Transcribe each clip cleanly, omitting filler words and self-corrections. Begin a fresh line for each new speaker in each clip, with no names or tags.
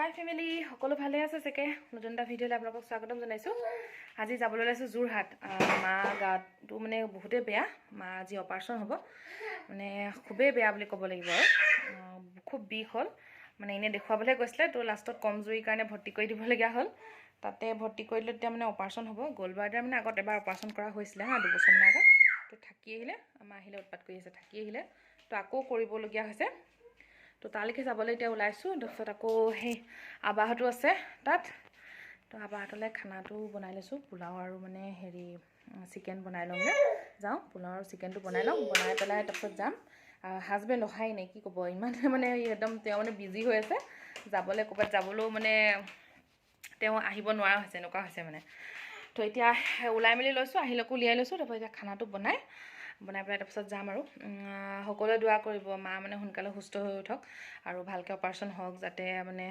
হাই family সকলো ভালে আছে চাগে নতুন এটা ভিডিঅ'লৈ আপোনালোকক স্বাগতম জনাইছোঁ। আজি যাবলৈ ওলাইছোঁ যোৰহাট। মা গাটো মানে বহুতেই বেয়া, মা আজি অপাৰেশ্যন হ'ব, মানে খুবেই বেয়া বুলি ক'ব লাগিব আৰু খুব বিষ হ'ল, মানে এনেই দেখুৱাবলৈ গৈছিলে তো লাষ্টত কমজুৰিৰ কাৰণে ভৰ্তি কৰি দিবলগীয়া হ'ল। তাতে ভৰ্তি কৰিলে তেতিয়া মানে অপাৰেশ্যন হ'ব। গ'ল্ডবাৰ্ডাৰ মানে আগত এবাৰ অপাৰেশ্যন কৰা হৈছিলে 2 বছৰমান আগত, তো থাকি আহিলে, আমাৰ আহিলে উৎপাত কৰি আছে, থাকি আহিলে তো আকৌ কৰিবলগীয়া হৈছে। তো তালৈকে যাবলৈ এতিয়া ওলাইছোঁ। তাৰপিছত আকৌ সেই আবাহঁতো আছে তাত, তো আবাহঁতলৈ খানাটো বনাই লৈছোঁ, পোলাও আৰু মানে হেৰি চিকেন বনাই লওঁগৈ। যাওঁ পোলাও আৰু চিকেনটো বনাই লওঁ, বনাই পেলাই তাৰপিছত যাম। হাজবেণ্ড অহাই নাই, কি ক'ব, ইমান মানে একদম তেওঁ মানে বিজি হৈ আছে, যাবলৈ ক'ৰবাত যাবলৈও মানে তেওঁ আহিব নোৱাৰা হৈছে, এনেকুৱা হৈছে মানে। তো এতিয়া ওলাই মেলি লৈছোঁ, আহিলৈকো উলিয়াই লৈছোঁ। তাৰপৰা এতিয়া খানাটো বনাই পেলাই তাৰপিছত যাম আৰু সকলোৱে দোৱা কৰিব, মা মানে সোনকালে সুস্থ হৈ উঠক আৰু ভালকৈ অপাৰেশ্যন হওক, যাতে মানে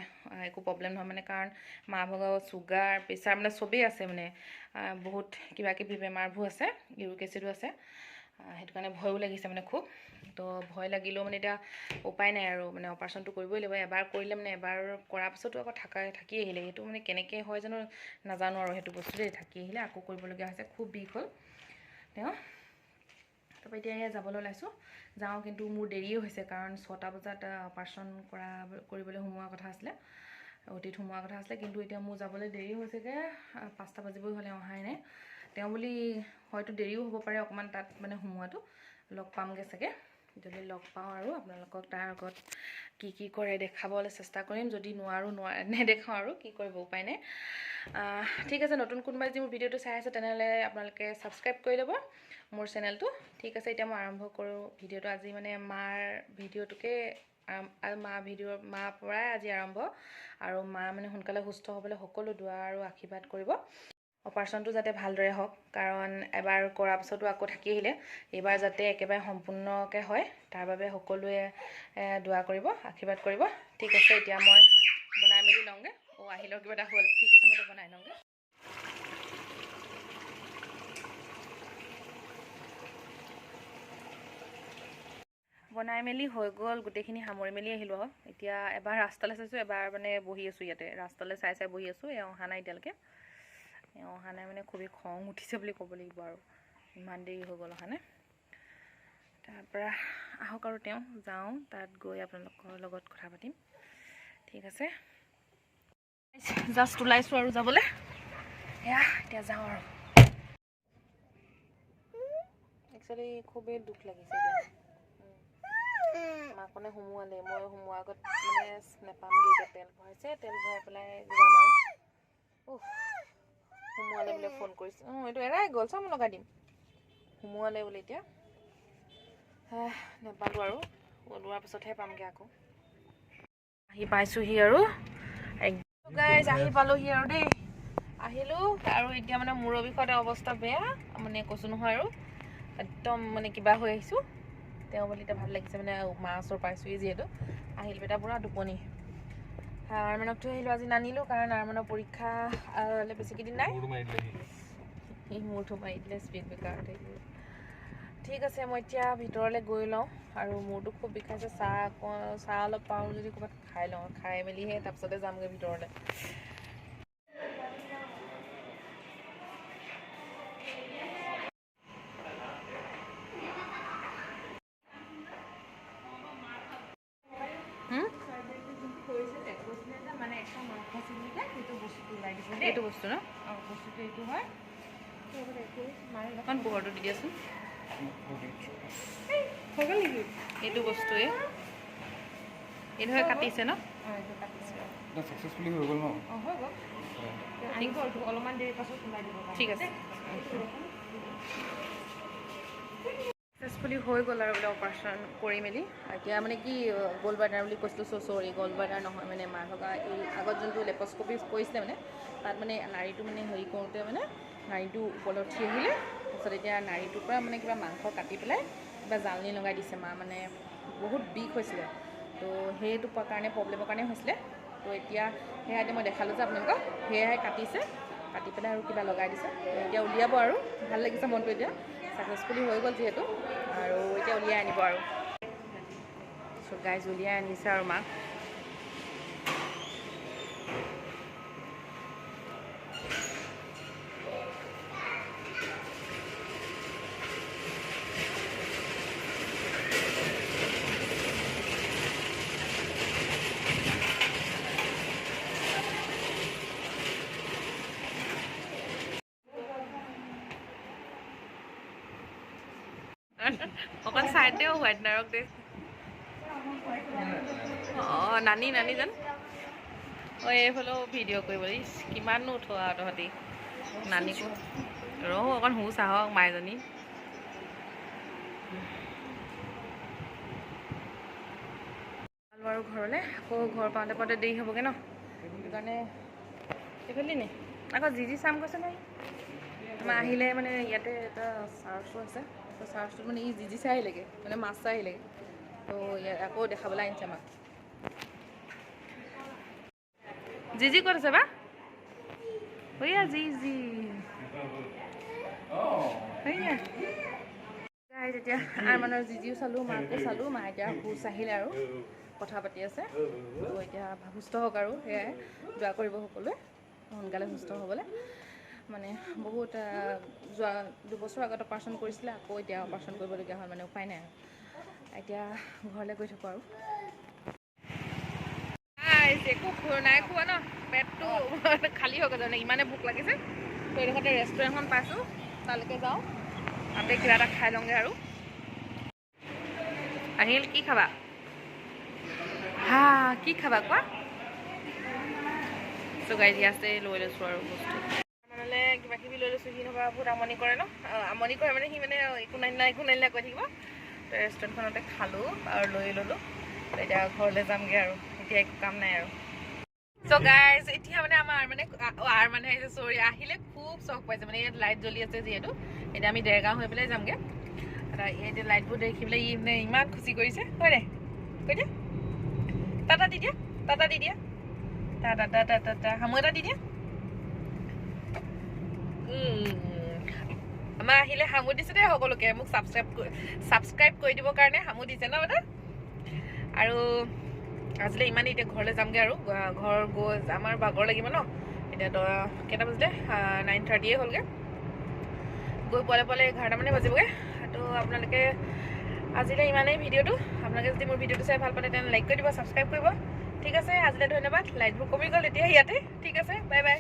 একো প্ৰব্লেম নহয়, মানে কাৰণ মা ভাগৰ চুগাৰ প্ৰেছাৰ মানে চবেই আছে, মানে বহুত কিবা কিবি বেমাৰবোৰ আছে, ইউৰিক এচিডো আছে, সেইটো কাৰণে ভয়ো লাগিছে মানে খুব। তো ভয় লাগিলেও মানে এতিয়া উপায় নাই আৰু, মানে অপাৰেশ্যনটো কৰিবই লাগিব। এবাৰ কৰিলে মানে এবাৰ কৰাৰ পিছতো আকৌ থাকি আহিলে, সেইটো মানে কেনেকৈ হয় জানো নাজানো আৰু, সেইটো বস্তু দেই, থাকি আহিলে আকৌ কৰিবলগীয়া হৈছে, খুব বিষ হ'ল তেওঁ। তাৰপৰা এতিয়া যাবলৈ ওলাইছোঁ, যাওঁ, কিন্তু মোৰ দেৰিও হৈছে কাৰণ 6টা বজাত অপাৰেশ্যন কৰিবলৈ সোমোৱাৰ কথা আছিলে, অতীত সোমোৱাৰ কথা আছিলে, কিন্তু এতিয়া মোৰ যাবলৈ দেৰি হৈছেগৈ, 5টা বাজিবই হ'লে অহাই নাই তেওঁ বুলি। হয়তো দেৰিও হ'ব পাৰে অকণমান তাত মানে সোমোৱাটো, লগ পামগৈ চাগে, যদি লগ পাওঁ আৰু আপোনালোকক তাৰ আগত কি কৰে দেখাবলৈ চেষ্টা কৰিম, যদি নেদেখাওঁ আৰু কি কৰিব, উপায় নাই। ঠিক আছে, নতুন কোনোবাই যদি মোৰ ভিডিঅ'টো চাই আছে তেনেহ'লে আপোনালোকে ছাবস্ক্ৰাইব কৰি ল'ব মোৰ চেনেলটো। ঠিক আছে, এতিয়া মই আৰম্ভ কৰোঁ ভিডিঅ'টো। আজি মানে মাৰ ভিডিঅ'টোকে মাৰ পৰাই আজি আৰম্ভ, আৰু মা মানে সোনকালে সুস্থ হ'বলৈ সকলো দোৱা আৰু আশীৰ্বাদ কৰিব। অপাৰেশ্যনটো যাতে ভালদৰে হওক, কাৰণ এবাৰ কৰাৰ পিছতো আকৌ থাকি আহিলে, এইবাৰ যাতে একেবাৰে সম্পূৰ্ণকৈ হয় তাৰ বাবে সকলোৱে দোৱা কৰিব, আশীৰ্বাদ কৰিব। ঠিক আছে, এতিয়া মই বনাই মেলি লওঁগৈ। আহিলেও কিবা এটা হ'ল, ঠিক আছে, মই বনাই লওঁগৈ। বনাই মেলি হৈ গ'ল, গোটেইখিনি সামৰি মেলি আহিলোঁ আৰু এতিয়া এবাৰ ৰাস্তালৈ চাইছোঁ, এবাৰ মানে বহি আছোঁ ইয়াতে, ৰাস্তালৈ চাই বহি আছোঁ। অহা নাই এতিয়ালৈকে, অহা নাই মানে খুবেই খং উঠিছে বুলি ক'ব লাগিব আৰু, ইমান দেৰি হৈ গ'ল অহা নাই। তাৰপৰা আহক আৰু তেওঁ, যাওঁ তাত গৈ আপোনালোকৰ লগত কথা পাতিম। ঠিক আছে, জাষ্ট ওলাইছোঁ আৰু যাবলৈ, এতিয়া যাওঁ আৰু। একচুৱেলি খুবেই দুখ লাগিছে এতিয়া, মাকনে সোমোৱালে, মই সোমোৱাৰ আগত মানে নেপামগৈ, এতিয়া তেল ভৰাইছে, তেল ভৰাই পেলাই যাম আৰু। সোমোৱালে বোলে, ফোন কৰিছে, এইটো এৰাই গ'ল, চাম লগাই দিম, সোমোৱালে বোলে এতিয়া। নেপালোঁ আৰু, ওলোৱাৰ পিছতহে পামগৈ আকৌ। আহি পাইছোঁহি আৰু একদম গাইজ, আহি পালোঁহি আৰু দেই, আহিলোঁ আৰু এতিয়া মানে মূৰৰ বিষতে অৱস্থা বেয়া, মানে কৈছোঁ নহয় আৰু, একদম মানে কিবা হৈ আহিছোঁ। তেওঁ বুলি এতিয়া ভাল লাগিছে, মানে মা ওচৰ পাইছোঁহি যিহেতু। আহিলোঁ এতিয়া পুৰা টোপনি। আৰমানক থৈ আহিলোঁ, আজি নানিলোঁ কাৰণ আৰমানৰ পৰীক্ষা বেছিকেইদিন নাই, সি মূৰটো মাৰি দিলে স্পীড ব্ৰেকাৰত। ঠিক আছে, মই এতিয়া ভিতৰলৈ গৈ লওঁ, আৰু মূৰটো খুব বিষাইছে, চাহ অলপ পাৰোঁ যদি ক'ৰবাত খাই লওঁ, খাই মেলিহে তাৰপিছতে যামগৈ ভিতৰলৈ। এইটো বস্তু ন, বস্তুটো এইটো হয়, অকণ পোহৰটো দি দিয়াচোন। হৈ গ'ল নেকি এইটো বস্তুৱে, এইটোহে কাটিছে ন, এইটো কাটিছে ছাকচেছফুলি হৈ গ'ল ন, হৈ গ'ল, আনিব অলপমান দেৰি পাছত ওলাই দিব। ঠিক আছে, ছাকচেছফুলি হৈ গ'ল আৰু বোলে অপাৰেশ্যন কৰি মেলি। এতিয়া মানে কি গ'ল্ডবাৰ্ডাৰ বুলি কৈছিলোঁ, চৰি গ'ল্ডবাৰ্ডাৰ নহয়, মানে মাৰ থকা এই আগত যোনটো লেপস্কপি কৰিছিলে মানে, তাত মানে নাড়ীটো মানে হেৰি কৰোঁতে মানে নাড়ীটো ওপৰলৈ উঠি আহিলে, তাৰপিছত এতিয়া নাড়ীটোৰ পৰা মানে কিবা মাংস কাটি পেলাই কিবা জালনী লগাই দিছে। মা মানে বহুত বিষ হৈছিলে, তো সেইটো কাৰণে প্ৰব্লেমৰ কাৰণে হৈছিলে। তো এতিয়া সেয়া এতিয়া মই দেখালোঁ যে আপোনালোকক, সেয়াই কাটিছে, কাটি পেলাই আৰু কিবা লগাই দিছে, এতিয়া উলিয়াব আৰু ভাল লাগিছে মনটো এতিয়া, ছাকচেছফুলি হৈ গ'ল যিহেতু, আৰু এতিয়া উলিয়াই আনিব আৰু। গাইজ উলিয়াই আনিছে আৰু মাক, অকণ চাইড দিও হোৱাইট নাৰক দে নানি নানি যেন এইফালেও ভিডিঅ' কৰিবলৈ কিমাননো উঠোৱা আৰু তহঁতি নানিকো ৰহ অকণ শু চাহক মাইজনী আৰু ঘৰলৈ আকৌ ঘৰ পাওঁতে পাওঁতে দেৰি হ'বগৈ ন সেইটো কাৰণে এইফালে নি আকৌ যি চাম কৈছে নাই আমাৰ আহিলে মানে ইয়াতে এটা চাৰ্চো আছে চাৰ্চটোত মানে ই যি চাই আহিলেগৈ মানে মাছ চাই আহিলেগৈ তো ইয়াত আকৌ দেখাবলৈ আনিছে আমাক যি ক'ত আছে বা হৈয়া যি হৈয়া তেতিয়া আৰমানৰ জিজিও চালোঁ মাকো চালোঁ মা এতিয়া হুচ আহিলে আৰু কথা পাতি আছে তো এতিয়া সুস্থ হওক আৰু সেয়াই যোৱা কৰিব সকলোৱে সোনকালে সুস্থ হ'বলৈ মানে বহুত যোৱা 2 বছৰ আগত অপাৰেশ্যন কৰিছিলে আকৌ এতিয়া অপাৰেশ্যন কৰিবলগীয়া হ'ল মানে উপায় নাই এতিয়া ঘৰলৈ গৈ থাকোঁ আৰু একো নাই খোৱা ন পেটটো খালী হৈ গৈছে মানে ইমানে ভোক লাগিছে তো এইডোখৰতে ৰেষ্টুৰেণ্টখন পাইছোঁ তালৈকে যাওঁ তাতে কিবা এটা খাই লওঁগৈ আৰু আহিল কি খাবা হা কি খাবা কোৱা চগাই দি আছে লৈ লৈছোঁ আৰু বস্তু মানে কিবা কিবি লৈ লৈছোঁ সি নবা বহুত আমনি কৰে ন আমনি কৰে মানে সি মানে একো নাই কৈ থাকিব তো ৰেষ্টুৰেণ্টখনতে খালোঁ আৰু লৈ ল'লোঁ এতিয়া ঘৰলৈ যামগৈ আৰু এতিয়া একো কাম নাই আৰু চ' গাইজ এতিয়া মানে আমাৰ মানে চৰি আহিলে খুব চখ পাইছে মানে ইয়াত লাইট জ্বলি আছে যিহেতু এতিয়া আমি দেৰগাঁও হৈ পেলাই যামগৈ এতিয়া লাইটবোৰ দেখি পেলাই ই মানে ইমান খুচি কৰিছে হয় নাই কৈ দিয়া টাটা দি দিয়া টাটা হামু এটা দি দিয়া আমাৰ আহিলে হামু দিছে দেই সকলোকে মোক ছাবস্ক্ৰাইব কৰি দিবৰ কাৰণে হামু দিছে ন দাদা আৰু আজিলে ইমানেই এতিয়া ঘৰলৈ যামগৈ আৰু ঘৰ গৈ আমাৰ ভাগৰ লাগিব ন এতিয়া কেইটা বাজিলে 9:30 হ'লগৈ গৈ পোৱালে 11টা মানে বাজিবগৈ তো আপোনালোকে আজিলে ইমানেই ভিডিঅ'টো আপোনালোকে যদি মোৰ ভিডিঅ'টো চাই ভাল পালে তেনে লাইক কৰি দিব ছাবস্ক্ৰাইব কৰিব ঠিক আছে আজিলৈ ধন্যবাদ লাইটবোৰ কমি গ'ল এতিয়া ইয়াতে ঠিক আছে বাই বাই